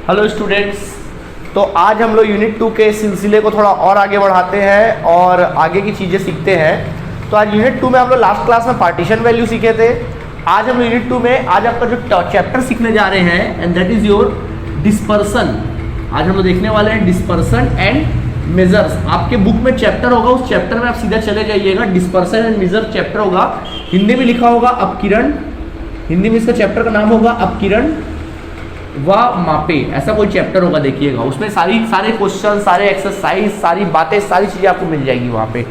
Hello students, तो आज हम लोग यूनिट 2 के सिलसिले को थोड़ा और आगे बढ़ाते हैं और आगे की चीज़ें सीखते हैं। तो आज यूनिट 2 में हम लोग लास्ट क्लास में पार्टीशन वैल्यू सीखे थे। आज हम यूनिट 2 में आज आपका जो चैप्टर सीखने जा रहे हैं and that is your dispersion. आज हम लोग देखने वाले हैं डिस्पर्सन एंड मेजर्स। आपके बुक में चैप्टर होगा, उस चैप्टर में आप सीधा चले जाइएगा। डिस्पर्सन एंड मेजर चैप्टर होगा, हिंदी में लिखा होगा अपकिरण। हिंदी में इसका चैप्टर का नाम होगा अपकिरण व मापे, ऐसा कोई चैप्टर होगा, देखिएगा। उसमें सारे क्वेश्चन, सारे एक्सरसाइज, सारी बातें, सारी चीज़ें आपको मिल जाएगी वहाँ पे।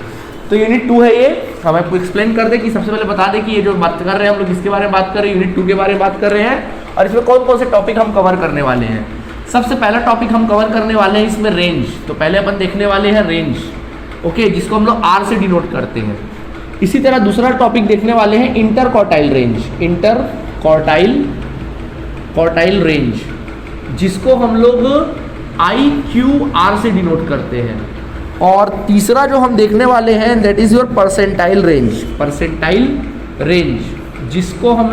तो यूनिट 2 है ये। हम आपको एक्सप्लेन कर दें कि सबसे पहले बता दें कि ये जो बात कर रहे हैं हम लोग किसके बारे में बात कर रहे हैं, यूनिट 2 के बारे में बात कर रहे हैं और इसमें कौन कौन से टॉपिक हम कवर करने वाले हैं। सबसे पहला टॉपिक हम कवर करने वाले हैं इसमें रेंज। तो पहले अपन देखने वाले हैं रेंज, ओके, जिसको हम लोग आर से डिनोट करते हैं। इसी तरह दूसरा टॉपिक देखने वाले हैं inter quartile range, inter quartile range, जिसको हम लोग IQR से डिनोट करते हैं। और तीसरा जो हम देखने वाले हैं that is your percentile range, percentile range, जिसको हम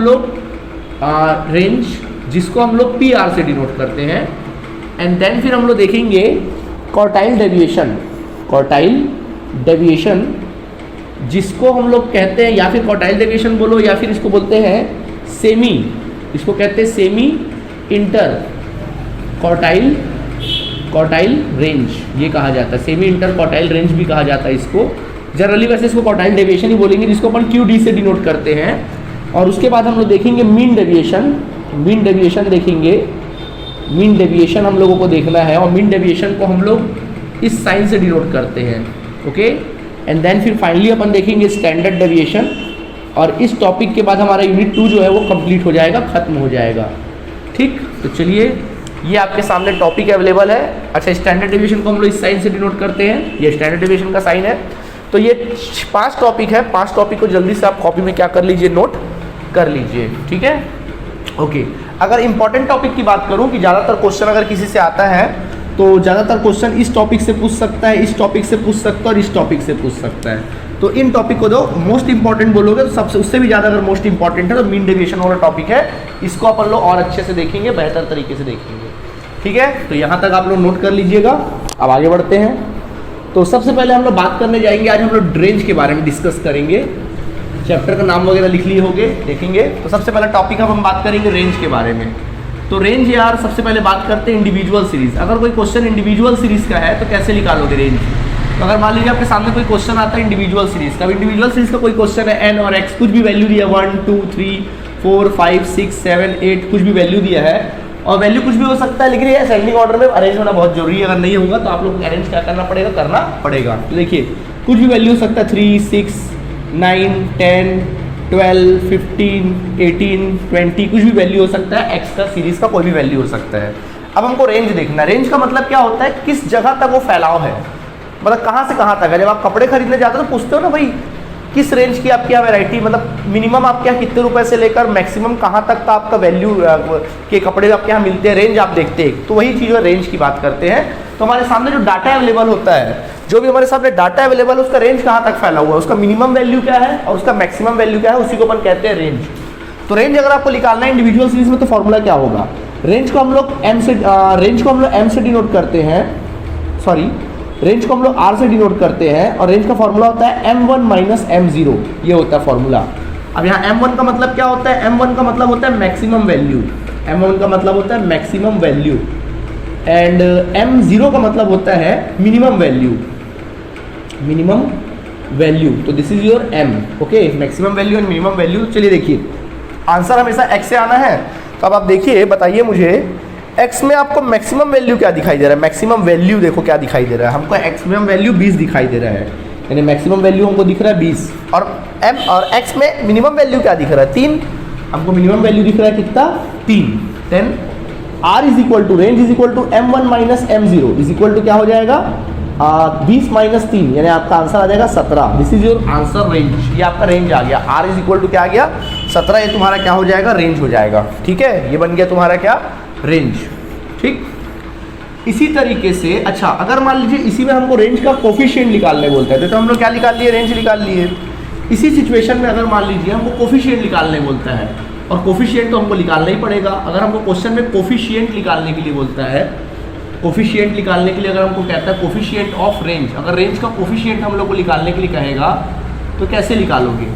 लोग PR से डिनोट करते हैं। एंड देन फिर हम लोग देखेंगे क्वार्टाइल डेविएशन, क्वार्टाइल डेविएशन, जिसको हम लोग कहते हैं, या फिर क्वार्टाइल डेविएशन बोलो या फिर इसको बोलते हैं सेमी, इसको कहते हैं सेमी इंटर क्वार्टाइल रेंज, ये कहा जाता है। सेमी इंटर क्वार्टाइल रेंज भी कहा जाता है इसको। जनरली वैसे इसको क्वार्टाइल डेविएशन ही बोलेंगे, जिसको अपन QD से डिनोट करते हैं। और उसके बाद हम लोग देखेंगे मीन डेविएशन, मीन डेविएशन देखेंगे। मीन डेविएशन हम लोगों को देखना है और मीन डेविएशन को हम लोग इस साइन से डिनोट करते हैं, ओके। एंड देन फिर फाइनली अपन देखेंगे स्टैंडर्ड डेविएशन। और इस टॉपिक के बाद हमारा यूनिट 2 जो है वो कंप्लीट हो जाएगा, खत्म हो जाएगा, ठीक। तो चलिए, ये आपके सामने टॉपिक अवेलेबल है। अच्छा, स्टैंडर्ड डेविएशन को हम लोग इस साइन से डिनोट करते हैं, ये स्टैंडर्ड डेविएशन का साइन है। तो ये 5 टॉपिक है, 5 टॉपिक को जल्दी से आप कॉपी में क्या कर लीजिए, नोट कर लीजिए, ठीक है, ओके। अगर इंपॉर्टेंट टॉपिक की बात करूं कि ज़्यादातर क्वेश्चन अगर किसी से आता है तो ज़्यादातर क्वेश्चन इस टॉपिक से पूछ सकता है, इस टॉपिक से पूछ सकता है और इस टॉपिक से पूछ सकता है। तो इन टॉपिक को दो मोस्ट इंपॉर्टेंट बोलोगे तो सबसे उससे भी ज़्यादा अगर मोस्ट इंपॉर्टेंट है तो मीन डेविएशन वाला टॉपिक है। इसको अपन लोग और अच्छे से देखेंगे, बेहतर तरीके से देखेंगे, ठीक है। तो यहाँ तक आप लोग नोट कर लीजिएगा। अब आगे बढ़ते हैं। तो सबसे पहले हम लोग बात करने जाएंगे, आज हम लोग रेंज के बारे में डिस्कस करेंगे। चैप्टर का नाम वगैरह लिख लिए होंगे, देखेंगे। तो सबसे पहला टॉपिक हम बात करेंगे रेंज के बारे में। तो रेंज यार, सबसे पहले बात करते हैं इंडिविजुअल सीरीज। अगर कोई क्वेश्चन इंडिविजुअल सीरीज का है तो कैसे निकालोगे रेंज। तो अगर मान लीजिए आपके सामने कोई क्वेश्चन आता है इंडिविजुअल सीरीज का, इंडिविजुअल सीरीज का कोई क्वेश्चन है n और x, कुछ भी वैल्यू दिया 1 2 3 4 5 6 7 8, कुछ भी वैल्यू दिया है और वैल्यू कुछ भी हो सकता है, लेकिन ये असेंडिंग ऑर्डर में अरेंज होना बहुत जरूरी है। अगर नहीं होगा तो आप लोग को अरेंज क्या करना पड़ेगा। तो देखिए, कुछ भी वैल्यू हो सकता है, 3 6 9 10 12 15 18 20, कुछ भी वैल्यू हो सकता है। एक्स का सीरीज का कोई भी वैल्यू हो सकता है। अब हमको रेंज देखना। रेंज का मतलब क्या होता है, किस जगह तक वो फैलाव है, मतलब कहाँ से कहाँ तक है। जब आप कपड़े खरीदने जाते हो तो पूछते हो ना भाई किस रेंज की आपकी यहाँ वैरायटी, मतलब मिनिमम आपके यहाँ कितने रुपए से लेकर मैक्सिमम कहाँ तक का आपका वैल्यू के कपड़े आपके यहाँ मिलते हैं, रेंज आप देखते हैं। तो वही चीज़ रेंज की बात करते हैं। तो हमारे सामने जो डाटा अवेलेबल होता है, जो भी हमारे सामने डाटा अवेलेबल है, उसका रेंज कहाँ तक फैला हुआ है, उसका मिनिमम वैल्यू क्या है और उसका मैक्सिमम वैल्यू क्या है, उसी को अपन कहते हैं रेंज। तो रेंज अगर आपको निकालना है इंडिविजुअल सीरीज में तो फॉर्मूला क्या होगा, रेंज को हम लोग M से डिनोट करते हैं, सॉरी, रेंज को हम लोग R से डिनोट करते हैं और रेंज का फॉर्मूला होता है M1 - M0, ये होता है फॉर्मूला। अब यहाँ M1 का मतलब क्या होता है, M1 का मतलब होता है मैक्सिमम वैल्यू, M1 का मतलब होता है मैक्सिमम वैल्यू एंड M0 का मतलब होता है मिनिमम वैल्यू। तो this is your M, okay, maximum value and minimum value. चलिए देखिए, आंसर हमेशा X से आना है। तो अब आप देखिए, बताइए मुझे x में आपको मैक्सिमम वैल्यू क्या दिखाई दे रहा है। मैक्सिमम वैल्यू देखो क्या दिखाई दे रहा है, हमको मैक्सिमम वैल्यू 20 दिखाई दे रहा है, यानी मैक्सिमम वैल्यू हमको दिख रहा है 20। और x में मिनिमम वैल्यू क्या दिख रहा है, 3। हमको मिनिमम वैल्यू दिख रहा है कितना, 3। Then r is equal to range is equal to M1 - M0 is equal to क्या हो जाएगा, 20 - 3, यानी आपका आंसर आ जाएगा 17। This is your answer range. ये आपका रेंज आ गया। r इज इक्वल टू क्या आ गया, 17। ये तुम्हारा क्या हो जाएगा, रेंज हो जाएगा, ठीक है। ये बन गया तुम्हारा क्या, रेंज, ठीक। इसी तरीके से, अच्छा, अगर मान लीजिए इसी में हमको रेंज का कोफिशिएंट निकालने बोलते हैं तो हम लोग क्या निकाल लिए, रेंज निकाल लिए। इसी सिचुएशन में अगर मान लीजिए हमको कोफिशिएंट निकालने बोलता है और कोफिशिएंट तो हमको निकालना ही पड़ेगा। अगर हमको क्वेश्चन में कोफिशिएंट निकालने के लिए बोलता है, कोफिशिएंट निकालने के लिए अगर हमको कहता है कोफिशिएंट ऑफ रेंज, अगर रेंज का कोफिशिएंट हम लोग को निकालने के लिए कहेगा तो कैसे निकालोगे?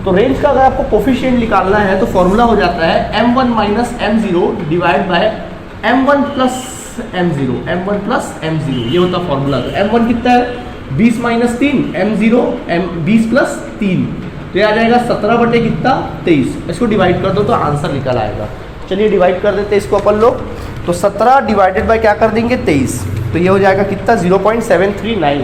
तो रेंज का अगर आपको कोफिशिएंट निकालना है तो फॉर्मूला हो जाता है m1 minus m0 divide by m1 plus m0, m1 plus m0, ये होता फॉर्मूला। तो m1 कितना है 20 माइनस 3, m0 20 प्लस 3, तो ये आ जाएगा 17 बटे कितना 23। इसको डिवाइड कर दो तो आंसर निकल आएगा। चलिए डिवाइड कर देते हैं इसको अपन लोग। तो 17 डिवाइडेड बाय क्या कर देंगे 23, तो ये हो जाएगा कितना 0.739,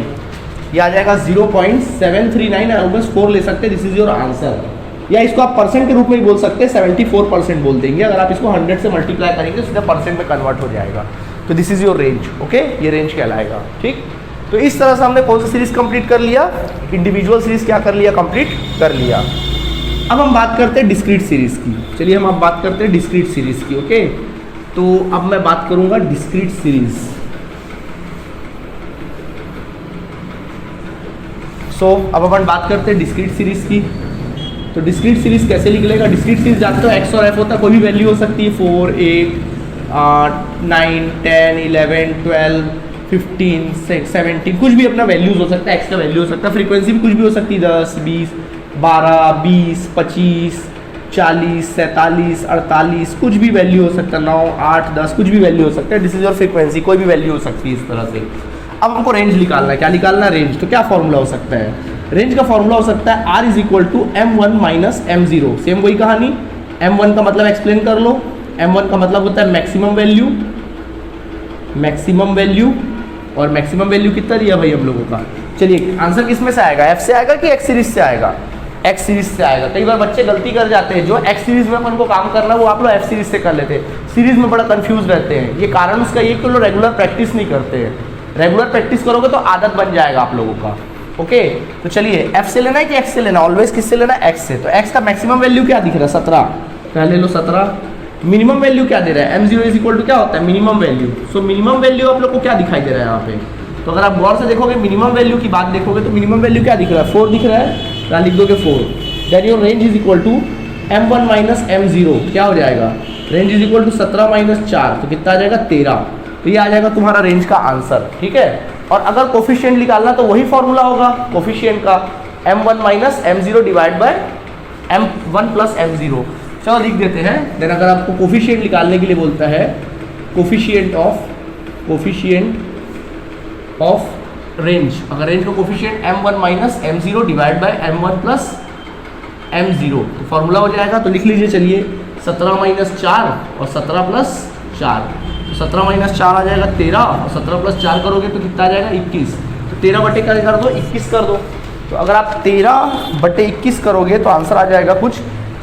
ये आ जाएगा 0.739, 4 ले सकते हैं, दिस इज योर आंसर। या इसको आप परसेंट के रूप में ही बोल सकते हैं, 74% बोल देंगे। अगर आप इसको 100 से मल्टीप्लाई करेंगे तो सीधा परसेंट में कन्वर्ट हो जाएगा। तो this is your range, okay, ये रेंज कहलाएगा। ठीक, तो इस तरह से हमने कौन सा सीरीज कंप्लीट कर लिया, इंडिविजुअल सीरीज क्या कर लिया, कंप्लीट कर लिया। अब हम बात करते हैं डिस्क्रीट सीरीज की। चलिए हम अब बात करते हैं डिस्क्रीट सीरीज की, ओके। तो अब मैं बात करूंगा डिस्क्रीट सीरीज। अब अपन बात करते हैं डिस्क्रीट सीरीज की। तो डिस्क्रीट सीरीज कैसे निकलेगा? डिस्क्रीट सीरीज जानते हो एक्स और एफ होता है, कोई भी वैल्यू हो सकती है, 4, 8, 9, 10, 11, 12, 15, 17, कुछ भी अपना वैल्यूज हो सकता है। एक्स का वैल्यू हो सकता है, फ्रीक्वेंसी भी कुछ भी हो सकती है, 10, 20, 12, 20, 25, 40, 47, 48, कुछ भी वैल्यू हो सकता है, 9, 8, 10, कुछ भी वैल्यू हो सकता है। दिस इज योर फ्रीक्वेंसी, कोई भी वैल्यू हो सकती है इस तरह से। अब हमको रेंज निकालना है। क्या निकालना है? रेंज। तो क्या फॉर्मूला हो सकता है? रेंज का फॉर्मूला हो सकता है R is equal to m1 minus m0। Same वही कहानी, m1 का मतलब एक्सप्लेन कर लो। m1 का मतलब होता है मैक्सिमम वैल्यू, मैक्सिमम वैल्यू, और मैक्सिमम वैल्यू कितना दिया भाई हम लोगों का? चलिए आंसर किस में से आएगा, एफ से आएगा कि एक्स सीरीज से आएगा? एक्स सीरीज से आएगा। कई बार बच्चे गलती कर जाते हैं, जो एक्स सीरीज में अपन को काम करना है वो आप लोग एफ सीरीज से कर लेते हैं, सीरीज में बड़ा कंफ्यूज रहते हैं। ये कारण उसका ये कि लोग रेगुलर प्रैक्टिस नहीं करते हैं। रेगुलर प्रैक्टिस करोगे तो आदत बन जाएगा आप लोगों का, ओके। तो चलिए एफ से लेना है कि एक्स से लेना? ऑलवेज किससे लेना है? एक्स से। तो एक्स का मैक्सिमम वैल्यू क्या दिख रहा है? 17, पहले लो 17। मिनिमम वैल्यू क्या दे रहा है? m0 इज इक्वल टू क्या होता है? Minimum value. So minimum value आप लोग को क्या दिखाई दे रहा है यहाँ पे? तो अगर आप गौर से देखोगे, मिनिमम वैल्यू की बात देखोगे तो मिनिमम वैल्यू क्या दिख रहा है? 4 दिख रहा है, यहाँ लिख दोगे 4। Then your range is equal to m1 minus m0, क्या हो जाएगा? Range is equal to 17 minus 4, तो कितना आ जाएगा? 13। तो ये आ जाएगा तुम्हारा रेंज का आंसर, ठीक है। और अगर कोफिशिएंट निकालना तो वही फॉर्मूला होगा कोफिशिएंट का, m1 minus m0 divide by m1 plus m0। चलो लिख देते हैं। देन अगर आपको कोफिशिएंट निकालने के लिए बोलता है, कोफिशिएंट ऑफ रेंज, अगर रेंज का coefficient m1 minus m0 divide by m1 plus m0, तो फॉर्मूला हो जाएगा। तो लिख लीजिए, चलिए 17 माइनस 4 और 17 प्लस 4, तो 17 माइनस 4 आ जाएगा 13, और 17 प्लस 4 करोगे तो कितना आ जाएगा? 21। तो 13 बटे क्या कर दो? 21 कर दो। तो अगर आप 13 बटे 21 करोगे तो आंसर आ जाएगा कुछ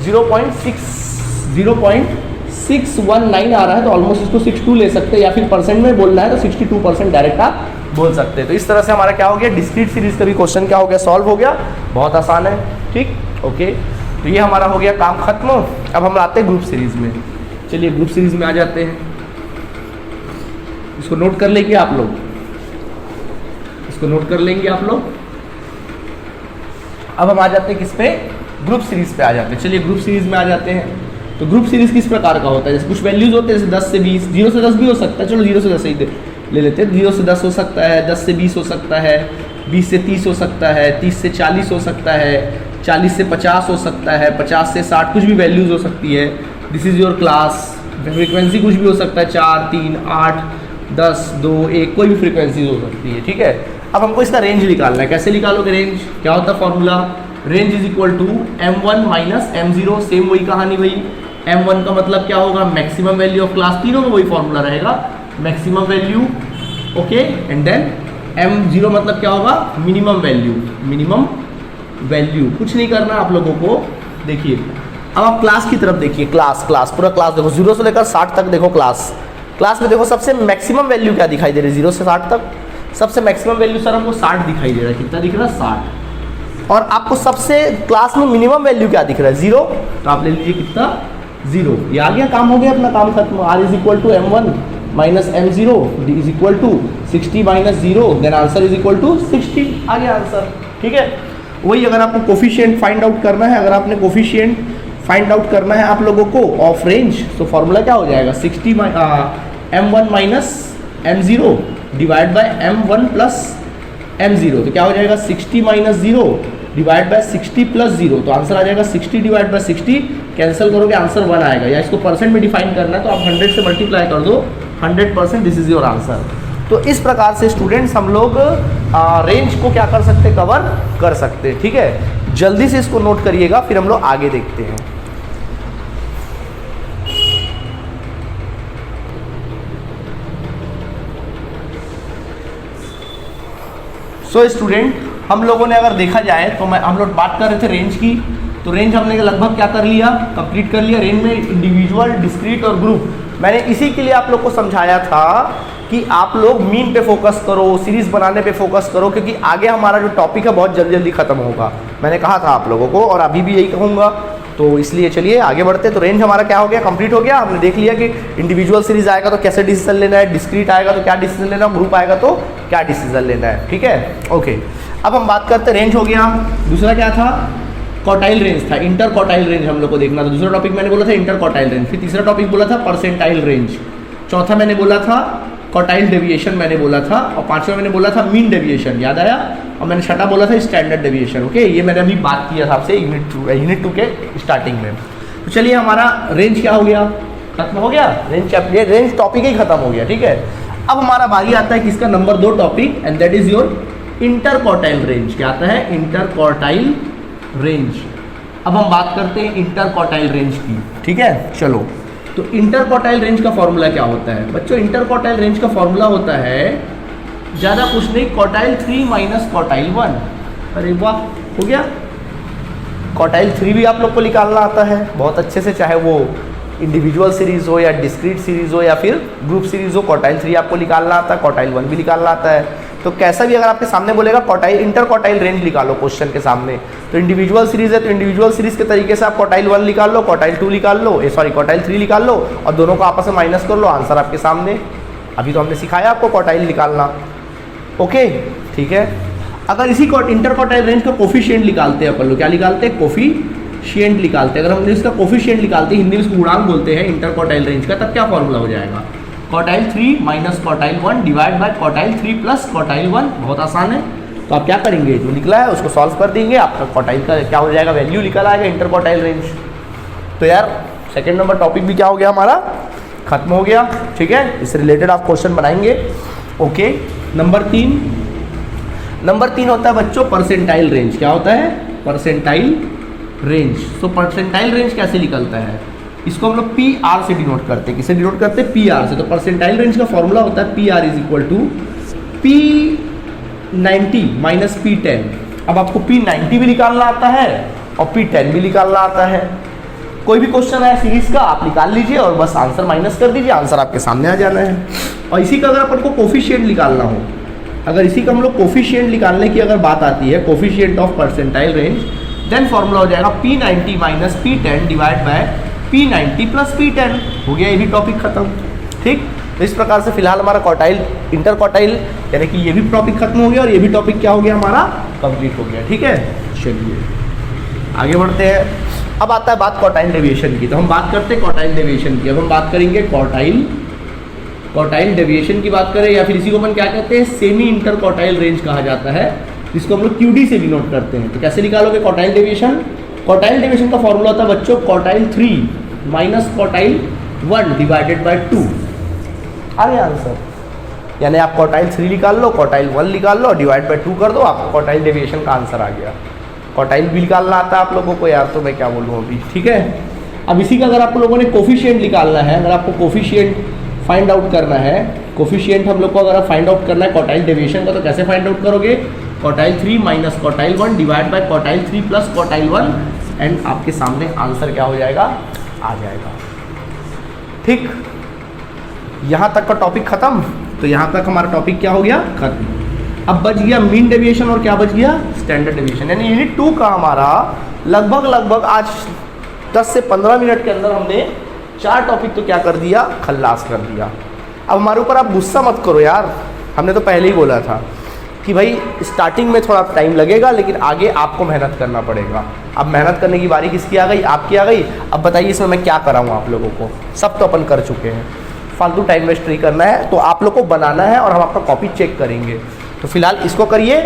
0.619 आ रहा है। तो ऑलमोस्ट इसको 62 ले सकते हैं, या फिर परसेंट में बोलना है तो 62% डायरेक्ट आप बोल सकते हैं। तो इस तरह से हमारा क्या हो गया, डिस्क्रीट सीरीज का भी क्वेश्चन क्या हो गया, सॉल्व हो गया। बहुत आसान है, ठीक, ओके। तो ये हमारा हो गया काम खत्म। अब हम आते हैं ग्रुप सीरीज में। चलिए ग्रुप सीरीज में आ जाते हैं। इसको नोट कर लेंगे आप लोग, इसको नोट कर लेंगे आप लोग। अब हम आ जाते हैं किस पे, ग्रुप सीरीज पे आ जाते हैं। चलिए ग्रुप सीरीज में आ जाते हैं। तो ग्रुप सीरीज किस प्रकार का होता है? जैसे कुछ वैल्यूज होते हैं, जैसे 10 से 20, 0 से 10 भी हो सकता है। चलो 0 से 10 ही ले लेते हैं। 0 से 10 हो सकता है, 10 से 20 हो सकता है, 20 से 30 हो सकता है, 30 से 40 हो सकता है, 40 से 50 हो सकता है, 50 से 60, कुछ भी वैल्यूज हो सकती है। This is your class. Frequency कुछ भी हो सकता है, 4, 3, 8, 10, 2, 1, कोई भी फ्रीक्वेंसी हो सकती है, ठीक है। अब हमको इसका रेंज निकालना है। कैसे निकालोगे रेंज? क्या होता है formula? Range is equal to m1 minus m0। Same वही कहानी भाई। m1 का मतलब क्या होगा? Maximum value of class. तीनों में वही फॉर्मूला रहेगा, maximum value, okay. And then m0 मतलब क्या होगा? Minimum value, minimum value. कुछ नहीं करना आप लोगों को। देखिए अब आप क्लास की तरफ देखिए, क्लास पूरा क्लास देखो, 0 से लेकर 60 तक देखो। क्लास में देखो सबसे मैक्सिमम वैल्यू क्या दिखाई दे रही है? 0 से 60 तक सबसे मैक्सिमम वैल्यू सर हमको 60 दिखाई दे रहा है। कितना दिख रहा है? 60। और आपको सबसे क्लास में मिनिमम वैल्यू क्या दिख रहा है? 0। तो आप ले लीजिए कितना? 0। ये आ गया, काम हो गया, अपना काम खत्म। R is equal to m1 minus m0 is equal to 60 minus 0, then answer is equal to 60। आ गया आंसर, ठीक है। वही अगर आपको कोफिशिएंट फाइंड आउट करना है, अगर आपने कोफिशिएंट फाइंड आउट करना है आप लोगों को ऑफ रेंज, तो फॉर्मूला क्या हो जाएगा 60 m1 minus m0 divide by m1 plus m0, तो क्या हो जाएगा 60 माइनस 0 डिवाइड बाय 60 प्लस 0, तो आंसर आ जाएगा 60 डिवाइड बाय 60, कैंसिल करोगे आंसर 1 आएगा। या इसको परसेंट में डिफाइन करना है तो आप 100 से मल्टीप्लाई कर दो 100%, दिस इज योर आंसर। तो इस प्रकार से स्टूडेंट्स हम लोग रेंज को क्या कर सकते, कवर कर सकते हैं। ठीक है, जल्दी से इसको नोट करिएगा, फिर हम लोग आगे देखते हैं। सो स्टूडेंट, हम लोगों ने अगर देखा जाए तो हम लोग बात कर रहे थे रेंज की, तो रेंज हमने लगभग क्या कर लिया, कंप्लीट कर लिया। रेंज में इंडिविजुअल, डिस्क्रीट और ग्रुप, मैंने इसी के लिए आप लोग को समझाया था कि आप लोग मीन पे फोकस करो, सीरीज बनाने पे फोकस करो, क्योंकि आगे हमारा जो टॉपिक है बहुत जल्दी जल्दी खत्म होगा। मैंने कहा था आप लोगों को और अभी भी यही कहूँगा, तो इसलिए चलिए आगे बढ़ते। तो रेंज हमारा क्या हो गया, कंप्लीट हो गया। हमने देख लिया कि इंडिविजुअल सीरीज आएगा तो कैसे डिसीजन लेना है, डिस्क्रीट आएगा तो क्या डिसीजन लेना है, ग्रुप आएगा तो क्या डिसीजन लेना है। ठीक है, ओके। अब हम बात करते हैं, रेंज हो गया। दूसरा क्या था, क्वार्टाइल रेंज था, इंटर क्वार्टाइल रेंज हम लोग को देखना था। दूसरा टॉपिक मैंने बोला था इंटर क्वार्टाइल रेंज, फिर तीसरा टॉपिक बोला था परसेंटाइल रेंज, चौथा मैंने बोला था क्वार्टाइल डेविएशन मैंने बोला था, और पांचवा मैंने बोला था मीन डेविएशन, याद आया। और मैंने छठा बोला था स्टैंडर्ड डेविएशन। ओके, ये मैंने अभी बात किया था आपसे यूनिट 2 के स्टार्टिंग में। तो चलिए, हमारा रेंज क्या हो गया, खत्म हो गया। रेंज टॉपिक ही खत्म हो गया। ठीक है, अब हमारा बारी आता है किसका, number 2 topic, and that is your inter quartile range. क्या आता है, इंटर क्वार्टाइल रेंज। अब हम बात करते हैं इंटर क्वार्टाइल रेंज की। ठीक है, चलो। तो इंटर क्वार्टाइल रेंज का फॉर्मूला क्या होता है बच्चों, इंटर क्वार्टाइल रेंज का फॉर्मूला होता है ज़्यादा कुछ नहीं, क्वार्टाइल 3 माइनस क्वार्टाइल 1। अरे वाह, हो गया। क्वार्टाइल 3 भी आप लोग को निकालना आता है बहुत अच्छे से, चाहे वो इंडिविजुअल सीरीज हो या डिस्क्रीट सीरीज हो या फिर ग्रुप सीरीज हो। क्वार्टाइल 3 आपको निकालना आता है, क्वार्टाइल 1 भी निकालना आता है। तो कैसा भी अगर आपके सामने बोलेगा क्वार्टाइल इंटर क्वार्टाइल रेंज निकालो क्वेश्चन के सामने, तो इंडिविजुअल सीरीज है तो इंडिविजुअल सीरीज के तरीके से आप क्वार्टाइल 1 निकाल लो, क्वार्टाइल 2 निकाल लो, क्वार्टाइल 3 निकाल लो, और दोनों को आपस में माइनस कर लो, आंसर आपके सामने। अभी तो हमने सिखाया आपको क्वार्टाइल निकालना। ओके, ठीक है। अगर इसी इंटर क्वार्टाइल रेंज का कोफिशिएंट निकालते हैं अपन लोग, क्या निकालते हैं, कोफिशिएंट निकालते हैं। अगर हम इसका कोफिशिएंट निकालते हैं, हिंदी में इसको गुणांक बोलते हैं इंटर क्वार्टाइल रेंज का, तब क्या फॉर्मूला हो जाएगा, quartile 3 minus quartile 1 divide by quartile 3 plus quartile 1। बहुत आसान है। तो आप क्या करेंगे, जो निकला है उसको सॉल्व कर देंगे, आपका क्वार्टाइल का क्या हो जाएगा, वैल्यू निकल आएगा इंटर क्वार्टाइल रेंज। तो यार सेकंड नंबर टॉपिक भी क्या हो गया, हमारा खत्म हो गया। ठीक है, इससे रिलेटेड आप क्वेश्चन बनाएंगे। ओके, नंबर 3 होता है बच्चों परसेंटाइल रेंज। क्या होता है, परसेंटाइल रेंज। तो परसेंटाइल रेंज कैसे निकलता है, इसको हम लोग PR से डिनोट करते हैं। किसे डिनोट करते हैं, PR से। तो परसेंटाइल रेंज का फॉर्मूला होता है PR is equal to P90 minus P10। अब आपको P90 भी निकालना आता है और P10 भी निकालना आता है। कोई भी क्वेश्चन है सीरीज का आप निकाल लीजिए और बस आंसर माइनस कर दीजिए, आंसर आपके सामने आ जाना है। और इसी का अगर अपन को कोफिशिएंट निकालना हो, अगर इसी का हम लोग कोफिशिएंट निकालने की अगर बात आती है, coefficient of percentile range, then formula हो जाएगा P90 minus P10 divide by P90 plus P10। हो गया, ये भी टॉपिक खत्म। ठीक, तो इस प्रकार से फिलहाल हमारा क्वार्टाइल इंटर क्वार्टाइल यानी कि ये भी टॉपिक खत्म हो गया और ये भी टॉपिक क्या हो गया, हमारा कंप्लीट हो गया। ठीक है, चलिए आगे बढ़ते हैं। अब आता है बात क्वार्टाइल डेविएशन की। तो हम बात करते हैं क्वार्टाइल डेविएशन की। अब हम बात करेंगे क्वार्टाइल डेविएशन की बात करें, या फिर इसी को अपन क्या कहते हैं, सेमी इंटर क्वार्टाइल रेंज कहा जाता है, जिसको हम लोग QD से डिनोट करते हैं। तो कैसे निकालोगे क्वार्टाइल डेविएशन, क्वार्टाइल डेविएशन का फॉर्मूला होता है बच्चों quartile 3 minus quartile 1 divided by 2। आ गया आंसर, यानी आप क्वार्टाइल 3 निकाल लो, क्वार्टाइल 1 निकाल लो, डिवाइड बाय 2 कर दो, आपको क्वार्टाइल डेविएशन का आंसर आ गया। क्वार्टाइल भी निकालना आता है आप लोगों को यार, तो मैं क्या बोलूँ अभी। ठीक है, अब इसी का अगर आप लोगों ने कोफिशिएंट निकालना है, अगर आपको कोफिशिएंट फाइंड आउट करना है, कोफिशिएंट हम लोग को अगर फाइंड आउट करना है क्वार्टाइल डेविएशन का, तो कैसे फाइंड आउट करोगे, quartile 3 minus quartile 1 divide by quartile 3 plus quartile 1, and आपके सामने आंसर क्या हो जाएगा, आ जाएगा। ठीक, यहाँ तक का टॉपिक खत्म। तो यहाँ तक हमारा टॉपिक क्या हो गया, खत्म। अब बच गया मीन डेविएशन और क्या बच गया, स्टैंडर्ड डेविएशन। यानी यूनिट 2 का हमारा लगभग आज 10 से 15 मिनट के अंदर हमने 4 टॉपिक तो क्या कर दिया, खल्लास कर दिया। अब हमारे ऊपर आप गुस्सा मत करो यार, हमने तो पहले ही बोला था कि भाई स्टार्टिंग में थोड़ा टाइम लगेगा लेकिन आगे आपको मेहनत करना पड़ेगा। अब मेहनत करने की बारी किसकी आ गई? आपकी आ गई। अब बताइए इसमें मैं क्या कराऊँ आप लोगों को? सब तो अपन कर चुके हैं, फालतू टाइम वेस्ट नहीं करना है। तो आप लोग को बनाना है और हम आपका कॉपी चेक करेंगे। तो फिलहाल इसको करिए।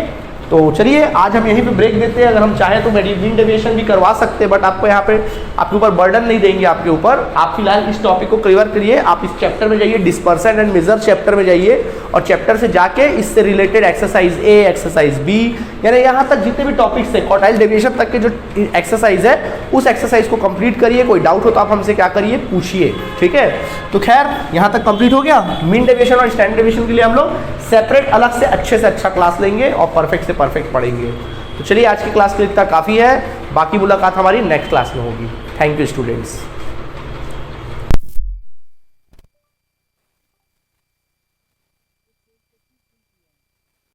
तो चलिए आज हम यहीं पे ब्रेक देते हैं। अगर हम चाहें तो मीन डेविएशन भी करवा सकते हैं, बट आपको यहाँ पे आपके ऊपर बर्डन नहीं देंगे आपके ऊपर। आप फिलहाल इस टॉपिक को क्लियर करिए। आप इस चैप्टर में जाइए, डिस्पर्सन एंड मेजर चैप्टर में जाइए और चैप्टर से जाके इससे related exercise A, exercise B, यानी यहाँ तक जितने भी टॉपिक्स है क्वार्टाइल डेविएशन तक के जो एक्सरसाइज है उस एक्सरसाइज को कंप्लीट करिए। कोई डाउट हो तो आप हमसे क्या करिए, पूछिए, ठीक है। तो खैर यहाँ तक कंप्लीट हो गया। मीन डेविएशन और स्टैंडर्ड डेविएशन के लिए हम लोग सेपरेट अलग से अच्छे से अच्छा क्लास लेंगे और परफेक्ट से परफेक्ट पढ़ेंगे। तो चलिए आज की क्लास के लिए इतना काफ़ी है, बाकी मुलाकात हमारी नेक्स्ट क्लास में होगी। Thank you students.